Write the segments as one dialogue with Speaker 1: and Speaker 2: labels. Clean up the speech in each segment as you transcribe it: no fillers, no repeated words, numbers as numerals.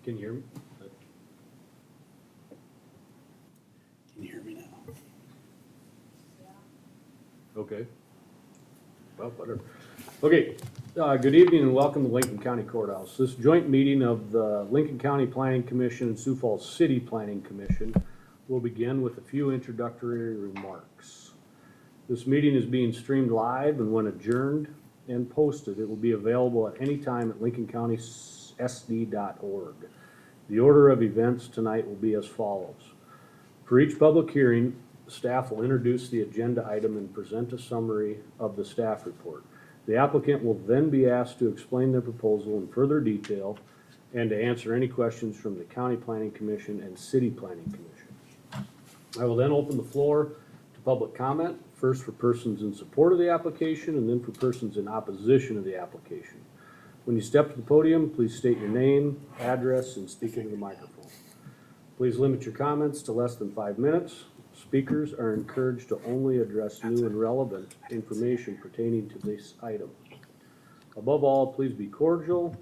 Speaker 1: Can you hear me?
Speaker 2: Can you hear me now?
Speaker 1: Okay. Well, whatever. Okay, good evening and welcome to Lincoln County Courthouse. This joint meeting of the Lincoln County Planning Commission and Sioux Falls City Planning Commission will begin with a few introductory remarks. This meeting is being streamed live, and when adjourned and posted, it will be available at any time at lincolncountysd.org. The order of events tonight will be as follows. For each public hearing, staff will introduce the agenda item and present a summary of the staff report. The applicant will then be asked to explain their proposal in further detail and to answer any questions from the County Planning Commission and City Planning Commission. I will then open the floor to public comment, first for persons in support of the application and then for persons in opposition of the application. When you step to the podium, please state your name, address, and speak into the microphone. Please limit your comments to less than 5 minutes. Speakers are encouraged to only address new and relevant information pertaining to this item. Above all, please be cordial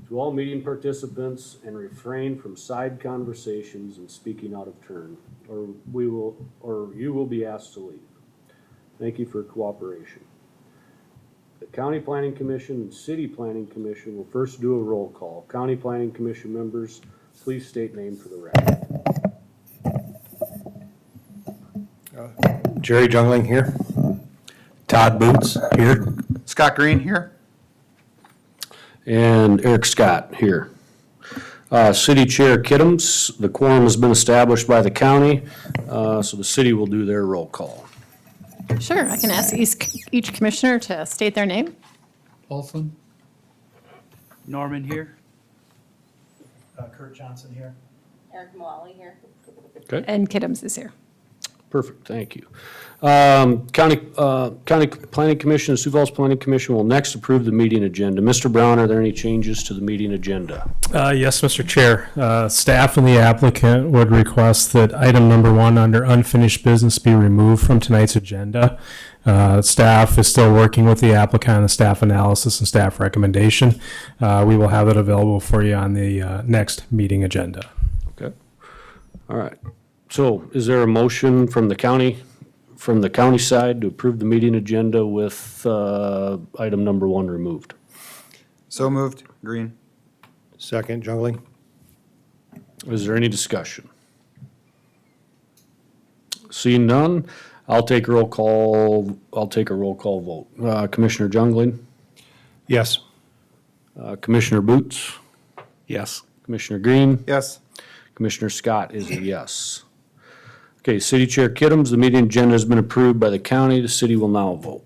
Speaker 1: to all meeting participants and refrain from side conversations and speaking out of turn, or you will be asked to leave. Thank you for cooperation. The County Planning Commission and City Planning Commission will first do a roll call. County Planning Commission members, please state name for the record.
Speaker 3: Jerry Jungling here. Todd Boots here.
Speaker 4: Scott Green here.
Speaker 1: And Eric Scott here. City Chair Kittams, the quorum has been established by the county, so the city will do their roll call.
Speaker 5: Sure, I can ask each commissioner to state their name.
Speaker 4: Olson. Norman here.
Speaker 2: Kurt Johnson here.
Speaker 6: Eric Moali here.
Speaker 1: Okay,
Speaker 5: And Kittams is here.
Speaker 1: perfect, thank you. County Planning Commission and Sioux Falls Planning Commission will next approve the meeting agenda. Mr. Brown, are there any changes to the meeting agenda?
Speaker 7: Yes, Mr. Chair. Staff and the applicant would request that item number 1 under unfinished business be removed from tonight's agenda. Staff is still working with the applicant on the staff analysis and staff recommendation. We will have it available for you on the next meeting agenda.
Speaker 1: Okay, all right. So is there a motion from the county side to approve the meeting agenda with item number 1 removed?
Speaker 4: So moved. Green.
Speaker 3: Second, Jungling.
Speaker 1: Is there any discussion? Seeing none, I'll take a roll call vote. Commissioner Jungling,
Speaker 3: Yes.
Speaker 1: Commissioner Boots,
Speaker 3: Yes.
Speaker 1: Commissioner Green,
Speaker 4: Yes.
Speaker 1: Commissioner Scott is a yes. Okay, City Chair Kittams, the meeting agenda has been approved by the county. The city will now vote.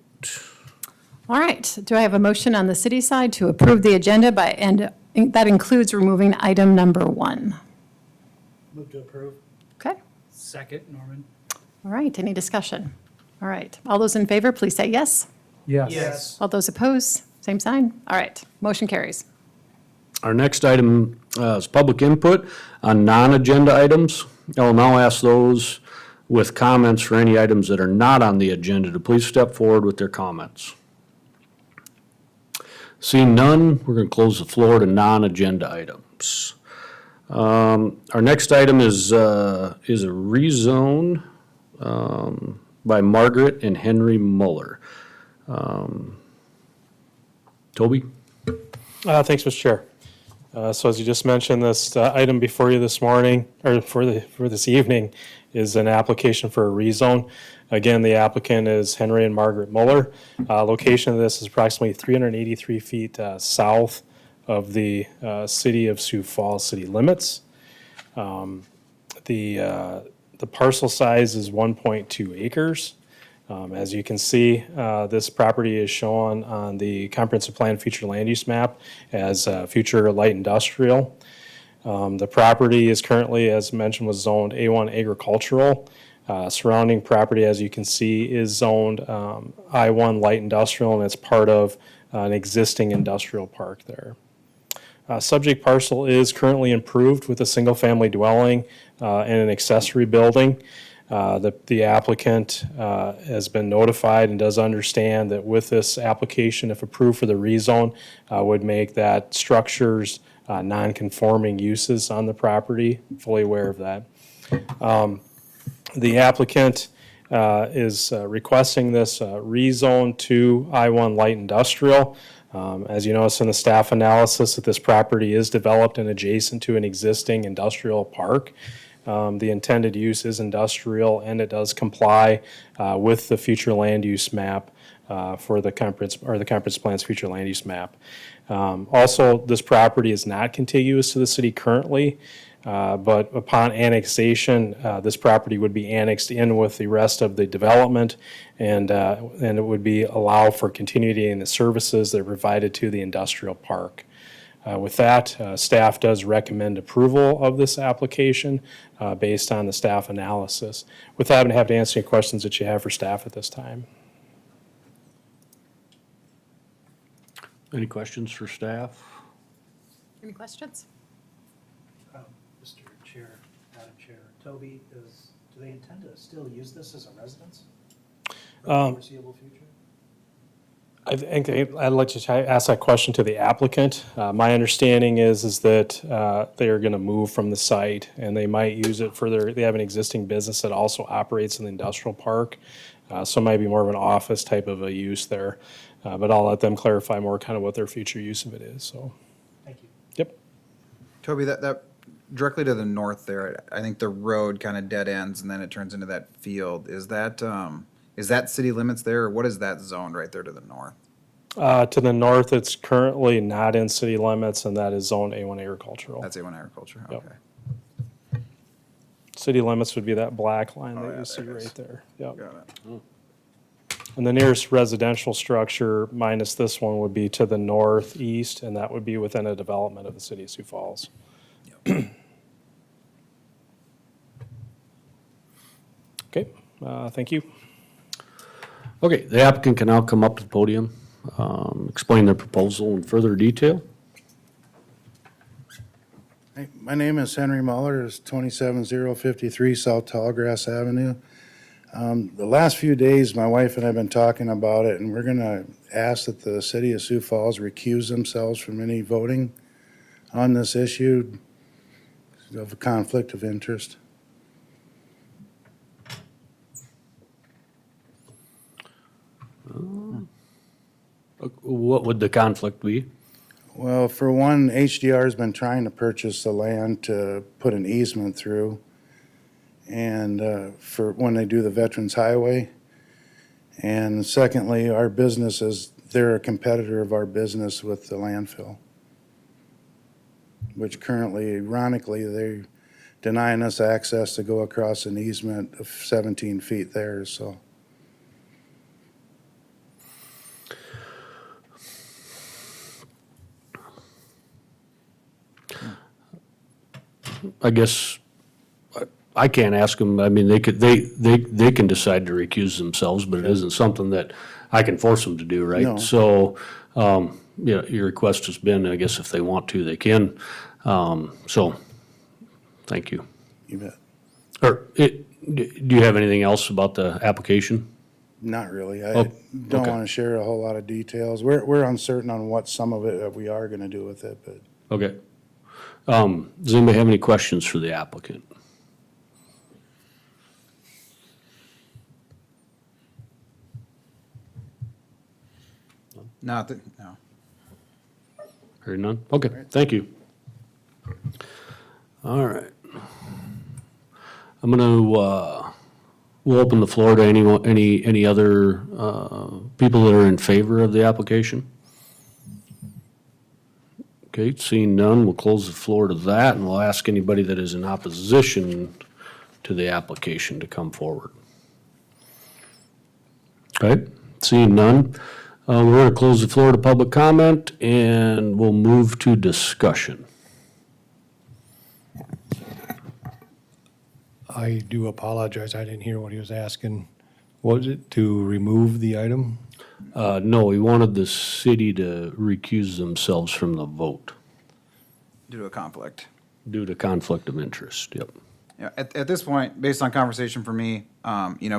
Speaker 5: All right, do I have a motion on the city side to approve the agenda and that includes removing item number 1?
Speaker 2: Move to approve.
Speaker 5: Okay,
Speaker 2: Second, Norman.
Speaker 5: all right, any discussion? All right, all those in favor, please say yes.
Speaker 2: Yes.
Speaker 5: All those opposed, same sign. All right, motion carries.
Speaker 1: Our next item is public input on non-agenda items. I will now ask those with comments for any items that are not on the agenda to please step forward with their comments. Seeing none, we're going to close the floor to non-agenda items. Our next item is a rezone by Margaret and Henry Muller. Toby?
Speaker 7: Thanks, Mr. Chair. So as you just mentioned, this item before you this morning, or for this evening, is an application for a rezone. Again, the applicant is Henry and Margaret Muller. Location of this is approximately 383 feet south of the city of Sioux Falls city limits. The parcel size is 1.2 acres. As you can see, this property is shown on the comprehensive plan future land use map as future light industrial. The property is currently, as mentioned, was zoned A1 agricultural. Surrounding property, as you can see, is zoned I1 light industrial, and it's part of an existing industrial park there. Subject parcel is currently improved with a single-family dwelling and an accessory building. The applicant has been notified and does understand that with this application, if approved for the rezone, would make that structures non-conforming uses on the property. Fully aware of that. The applicant is requesting this rezone to I-1 light industrial. As you notice in the staff analysis, that this property is developed and adjacent to an existing industrial park. The intended use is industrial, and it does comply with the future land use map for the comprehensive plan's future land use map. Also, this property is not contiguous to the city currently, but upon annexation, this property would be annexed in with the rest of the development, and it would be allow for continuity in the services that are provided to the industrial park. With that, staff does recommend approval of this application based on the staff analysis. With that, I'm going to have to answer any questions that you have for staff at this time.
Speaker 1: Any questions for staff?
Speaker 5: Any questions?
Speaker 2: Mr. Chair, Madam Chair, Toby, do they intend to still use this as a residence? For the foreseeable future?
Speaker 7: I think I'd like to ask that question to the applicant. My understanding is that they are going to move from the site, and they might use it for they have an existing business that also operates in the industrial park. So it might be more of an office type of a use there. But I'll let them clarify more kind of what their future use of it is, so.
Speaker 2: Thank you.
Speaker 7: Yep.
Speaker 4: Toby, that directly to the north there, I think the road kind of dead ends and then it turns into that field. Is that city limits there, or what is that zone right there to the north?
Speaker 7: To the north, it's currently not in city limits, and that is zone A1 agricultural.
Speaker 4: That's A1 agriculture,
Speaker 7: Yep.
Speaker 4: okay.
Speaker 7: City limits would be that black line
Speaker 4: Oh,
Speaker 7: that
Speaker 4: yeah,
Speaker 7: you see
Speaker 4: there it is.
Speaker 7: right there. Yep.
Speaker 4: Got it.
Speaker 7: And the nearest residential structure minus this one would be to the northeast, and that would be within a development of the city of Sioux Falls. Okay, thank you.
Speaker 1: Okay, the applicant can now come up to the podium, explain their proposal in further detail.
Speaker 6: Hey, my name is Henry Muller, it's 27053 South Tallgrass Avenue. The last few days, my wife and I have been talking about it, and we're gonna ask that the city of Sioux Falls recuse themselves from any voting on this issue of a conflict of interest.
Speaker 1: What would the conflict be?
Speaker 6: Well, for one, HDR's been trying to purchase the land to put an easement through, and for when they do the Veterans Highway. And secondly, our business they're a competitor of our business with the landfill, which currently, ironically, they're denying us access to go across an easement of 17 feet there, so.
Speaker 1: I guess I can't ask them. I mean, they can decide to recuse themselves, but it isn't something that I can force them to do, right?
Speaker 6: No.
Speaker 1: So, yeah, your request has been, I guess if they want to, they can. So, thank you.
Speaker 6: You bet.
Speaker 1: Do you have anything else about the application?
Speaker 6: Not really. I
Speaker 1: Oh,
Speaker 6: don't
Speaker 1: okay.
Speaker 6: want to share a whole lot of details. We're uncertain on what some of it we are going to do with it, but
Speaker 1: Okay. Does anybody have any questions for the applicant?
Speaker 4: No.
Speaker 1: Hearing none? Okay, thank you. All right. I'm gonna, we'll open the floor to any other, people that are in favor of the application. Okay, seeing none, we'll close the floor to that, and we'll ask anybody that is in opposition to the application to come forward. Okay, seeing none, we're gonna close the floor to public comment, and we'll move to discussion.
Speaker 3: I do apologize, I didn't hear what he was asking. Was it to remove the item?
Speaker 1: No, we wanted the city to recuse themselves from the vote
Speaker 4: Due to a conflict.
Speaker 1: due to conflict of interest, yep.
Speaker 4: Yeah, at this point, based on conversation for me,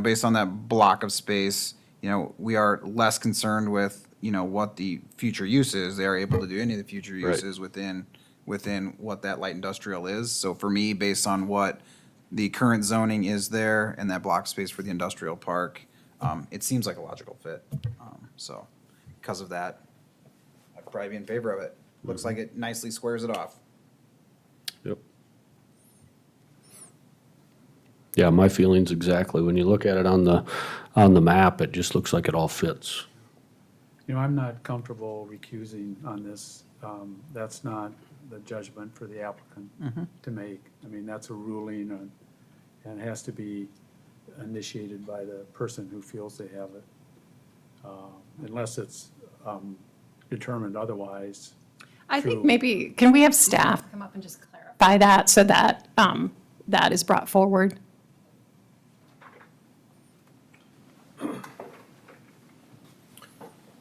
Speaker 4: based on that block of space, we are less concerned with, what the future use is. They are able to do any of the future
Speaker 1: Right.
Speaker 4: uses within what that light industrial is. So for me, based on what the current zoning is there and that block space for the industrial park, it seems like a logical fit. So because of that, I'd probably be in favor of it. Looks like it nicely squares it off.
Speaker 1: Yep. Yeah, my feelings exactly. When you look at it on the map, it just looks like it all fits.
Speaker 8: I'm not comfortable recusing on this. That's not the judgment for the applicant to make. I mean, that's a ruling, and it has to be initiated by the person who feels they have it. Unless it's determined otherwise.
Speaker 5: I think
Speaker 8: True.
Speaker 5: maybe, can we have staff come up and just clarify that so that that is brought forward?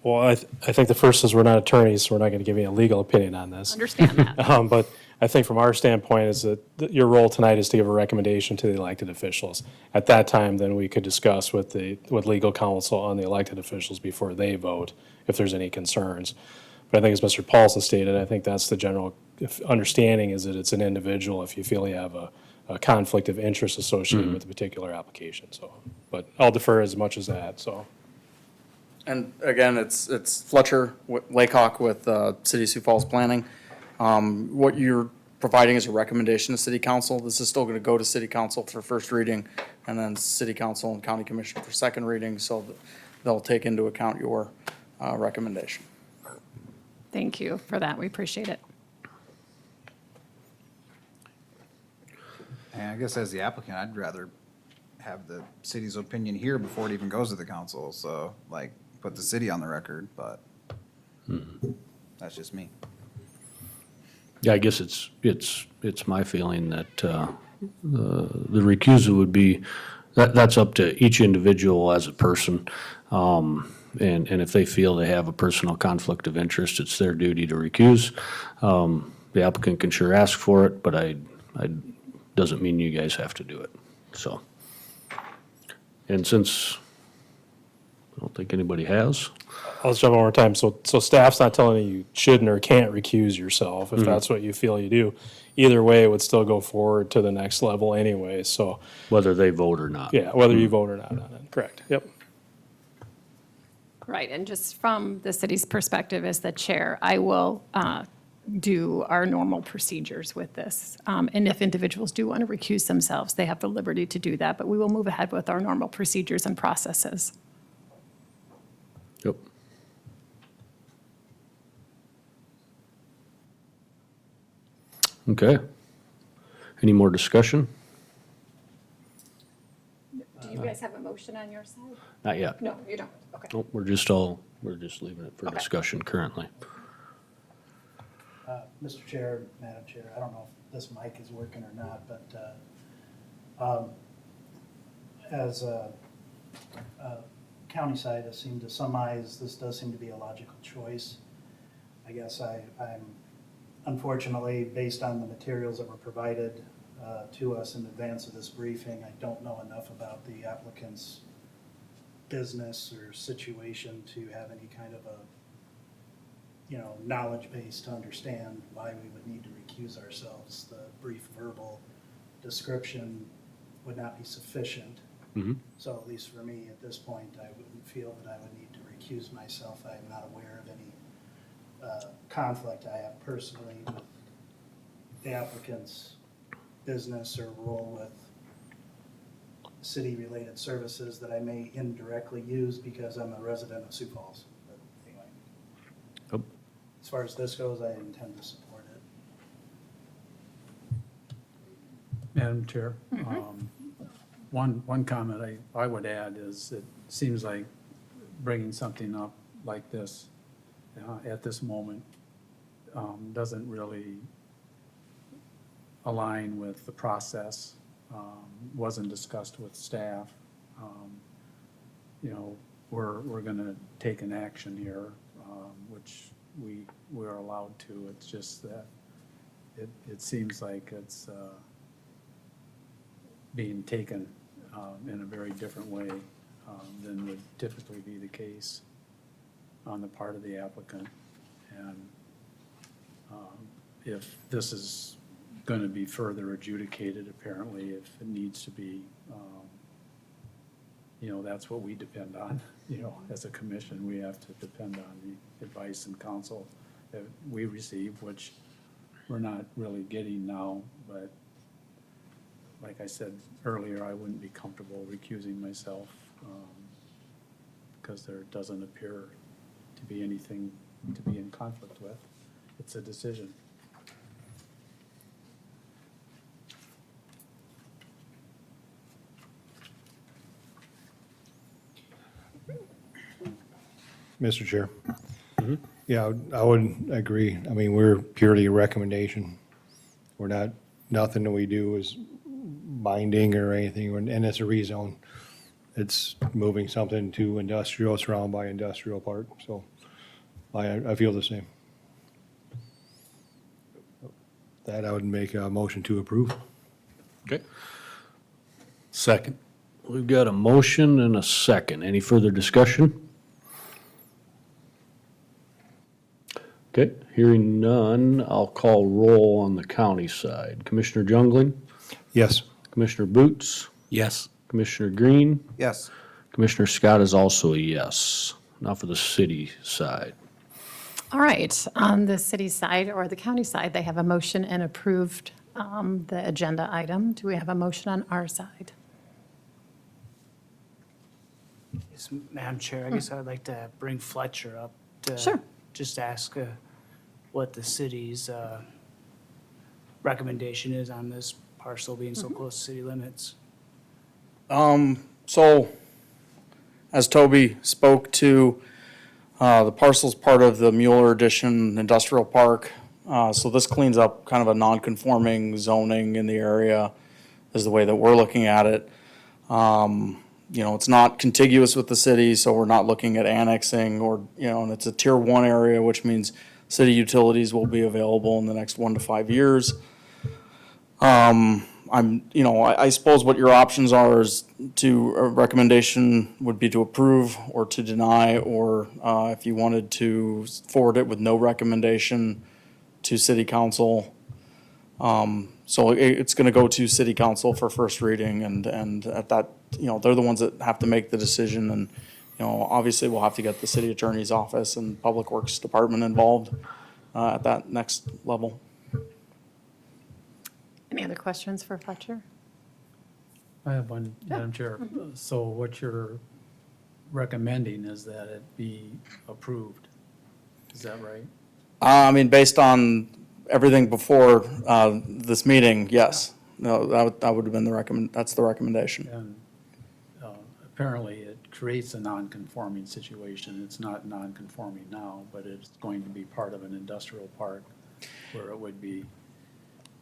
Speaker 7: Well, I think the first is we're not attorneys, so we're not going to give you a legal opinion on this.
Speaker 5: Understand that.
Speaker 7: But I think from our standpoint is that your role tonight is to give a recommendation to the elected officials. At that time, then we could discuss with legal counsel on the elected officials before they vote if there's any concerns. But I think as Mr. Paulson stated, I think that's the general understanding is that it's an individual if you feel you have a conflict of interest associated with a particular application. So, but I'll defer as much as that, so.
Speaker 9: And again, it's Fletcher Laycock with City of Sioux Falls Planning. What you're providing is a recommendation to City Council. This is still going to go to City Council for first reading, and then City Council and County Commission for second reading, so that they'll take into account your recommendation.
Speaker 5: Thank you for that. We appreciate it.
Speaker 4: And I guess as the applicant, I'd rather have the city's opinion here before it even goes to the council. So put the city on the record, but that's just me.
Speaker 1: Yeah, I guess it's my feeling that the recusal would be, that's up to each individual as a person. And if they feel they have a personal conflict of interest, it's their duty to recuse. The applicant can sure ask for it, but I doesn't mean you guys have to do it, so. And since I don't think anybody has,
Speaker 7: I'll just jump one more time. So staff's not telling you shouldn't or can't recuse yourself if that's what you feel you do. Either way, it would still go forward to the next level anyway. So,
Speaker 1: whether they vote or not.
Speaker 7: yeah, whether you vote or not on it. Correct. Yep.
Speaker 5: Right, and just from the city's perspective as the chair, I will do our normal procedures with this. And if individuals do want to recuse themselves, they have the liberty to do that, but we will move ahead with our normal procedures and processes.
Speaker 1: Yep. Okay. Any more discussion?
Speaker 5: Do you guys have a motion on your side?
Speaker 1: Not yet.
Speaker 5: No, you don't. Okay.
Speaker 1: Nope, we're just leaving it for
Speaker 5: Okay.
Speaker 1: discussion currently.
Speaker 2: Mr. Chair, Madam Chair, I don't know if this mic is working or not, but as a county side, I seem to surmise this does seem to be a logical choice. I guess I'm unfortunately, based on the materials that were provided to us in advance of this briefing, I don't know enough about the applicant's business or situation to have any kind of a knowledge base to understand why we would need to recuse ourselves. The brief verbal description would not be sufficient.
Speaker 1: Mhm.
Speaker 2: So at least for me, at this point, I wouldn't feel that I would need to recuse myself. I'm not aware of any conflict I have personally with the applicant's business or role with city-related services that I may indirectly use because I'm a resident of Sioux Falls. But anyway.
Speaker 1: Yep.
Speaker 2: As far as this goes, I intend to support it.
Speaker 8: Madam Chair, one comment I would add is it seems like bringing something up like this at this moment doesn't really align with the process, wasn't discussed with staff. We're going to take an action here, which we're allowed to. It's just that it seems like it's being taken in a very different way than would typically be the case on the part of the applicant. And if this is going to be further adjudicated, apparently, if it needs to be, that's what we depend on. As a commission, we have to depend on the advice and counsel that we receive, which we're not really getting now. But like I said earlier, I wouldn't be comfortable recusing myself because there doesn't appear to be anything to be in conflict with. It's a decision.
Speaker 3: Mr. Chair. Yeah, I would agree. I mean, we're purely a recommendation. We're not, nothing that we do is binding or anything, and it's a rezone. It's moving something to industrial, surrounded by industrial park, so I feel the same. That I would make a motion to approve.
Speaker 1: Okay. Second. We've got a motion and a second. Any further discussion? Okay, hearing none, I'll call roll on the county side. Commissioner Jungling?
Speaker 3: Yes.
Speaker 1: Commissioner Boots?
Speaker 10: Yes.
Speaker 1: Commissioner Green?
Speaker 4: Yes.
Speaker 1: Commissioner Scott is also a yes. Now for the city side.
Speaker 5: All right, on the city side or the county side, they have a motion and approved the agenda item. Do we have a motion on our side?
Speaker 10: Yes, Madam Chair, I guess I'd like to bring Fletcher up to
Speaker 5: Sure.
Speaker 10: just ask what the city's recommendation is on this parcel being so close to city limits.
Speaker 9: So, as Toby spoke to, the parcel's part of the Mueller Edition Industrial Park. So this cleans up kind of a non-conforming zoning in the area, is the way that we're looking at it. It's not contiguous with the city, so we're not looking at annexing or, and it's a tier 1 area, which means city utilities will be available in the next 1 to 5 years. I suppose what your options are is a recommendation would be to approve or to deny, or if you wanted to forward it with no recommendation to city council. So it's going to go to city council for first reading, and at that, they're the ones that have to make the decision, and, obviously we'll have to get the city attorney's office and public works department involved at that next level.
Speaker 5: Any other questions for Fletcher?
Speaker 8: I have one, Madam Chair. So what you're recommending is that it be approved. Is that right?
Speaker 9: Based on everything before this meeting, yes. No, that would have been that's the recommendation.
Speaker 8: And apparently it creates a non-conforming situation. It's not non-conforming now, but it's going to be part of an industrial park where it would be.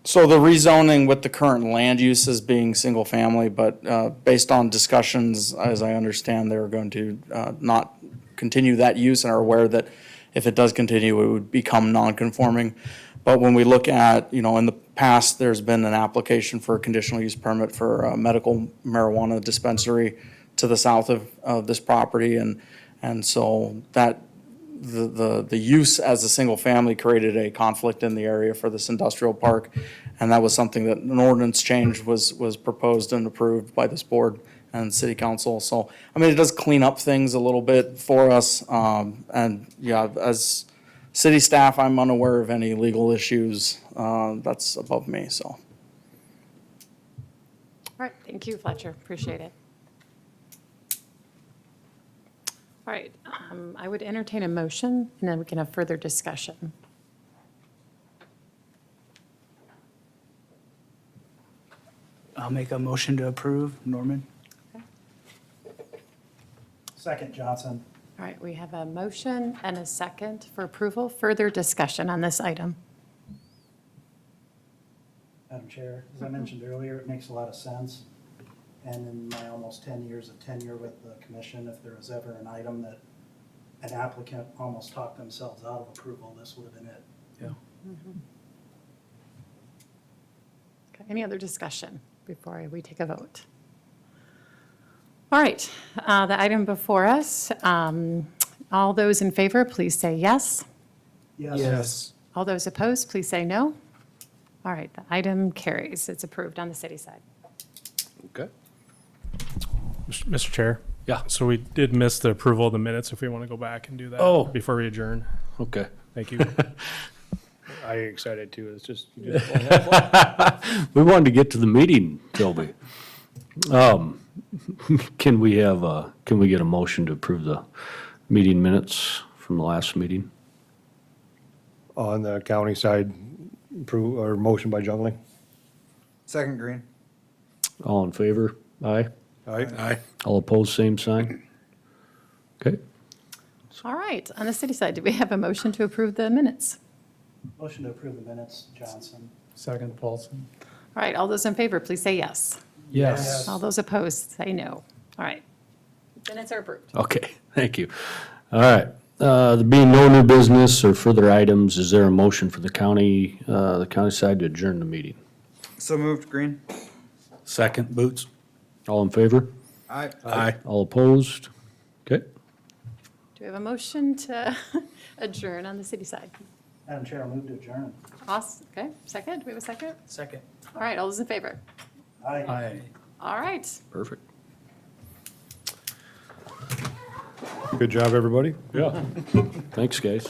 Speaker 9: So the rezoning with the current land use is being single family, but based on discussions, as I understand, they're going to not continue that use and are aware that if it does continue, it would become non-conforming. But when we look at, in the past, there's been an application for a conditional use permit for a medical marijuana dispensary to the south of this property. And so that the use as a single family created a conflict in the area for this industrial park. And that was something that an ordinance change was proposed and approved by this board and city council. So, it does clean up things a little bit for us. And yeah, as city staff, I'm unaware of any legal issues. That's above me, so.
Speaker 5: All right, thank you, Fletcher, appreciate it. All right, I would entertain a motion, and then we can have further discussion.
Speaker 10: I'll make a motion to approve. Norman?
Speaker 2: Second, Johnson.
Speaker 5: All right, we have a motion and a second for approval. Further discussion on this item.
Speaker 2: Madam Chair, as I mentioned earlier, it makes a lot of sense. And in my almost 10 years of tenure with the commission, if there was ever an item that an applicant almost talked themselves out of approval, this would have been it.
Speaker 8: Yeah.
Speaker 5: Okay, any other discussion? before we take a vote. All right, the item before us, all those in favor, please say yes.
Speaker 2: Yes.
Speaker 5: All those opposed, please say no. All right, the item carries. It's approved on the city side.
Speaker 1: Okay.
Speaker 7: Mr. Chair?
Speaker 1: Yeah.
Speaker 7: So we did miss the approval of the minutes, if we want to go back and do that.
Speaker 1: Oh.
Speaker 7: Before we adjourn.
Speaker 1: Okay.
Speaker 7: Thank you.
Speaker 3: I excited too. It's just.
Speaker 1: We wanted to get to the meeting, Toby. Can we get a motion to approve the meeting minutes from the last meeting?
Speaker 3: On the county side, approve, or motion by Jungling?
Speaker 4: Second, Green.
Speaker 1: All in favor? Aye.
Speaker 3: Aye.
Speaker 1: All opposed, same sign? Okay.
Speaker 5: All right, on the city side, do we have a motion to approve the minutes?
Speaker 2: Motion to approve the minutes, Johnson.
Speaker 8: Second, Paulson.
Speaker 5: All right, all those in favor, please say yes.
Speaker 8: Yes.
Speaker 5: All those opposed, say no. All right, minutes are approved.
Speaker 1: Okay, thank you. All right, there being no new business or further items, is there a motion for the county side to adjourn the meeting?
Speaker 4: So moved, Green.
Speaker 1: Second, Boots. All in favor?
Speaker 4: Aye.
Speaker 1: Aye. All opposed? Okay.
Speaker 5: Do we have a motion to adjourn on the city side?
Speaker 2: Madam Chair, I'll move to adjourn.
Speaker 5: Awesome, okay, second, do we have a second?
Speaker 10: Second.
Speaker 5: All right, all those in favor?
Speaker 2: Aye.
Speaker 8: Aye.
Speaker 5: All right,
Speaker 1: Perfect.
Speaker 3: Good job, everybody.
Speaker 1: Yeah. Thanks, guys.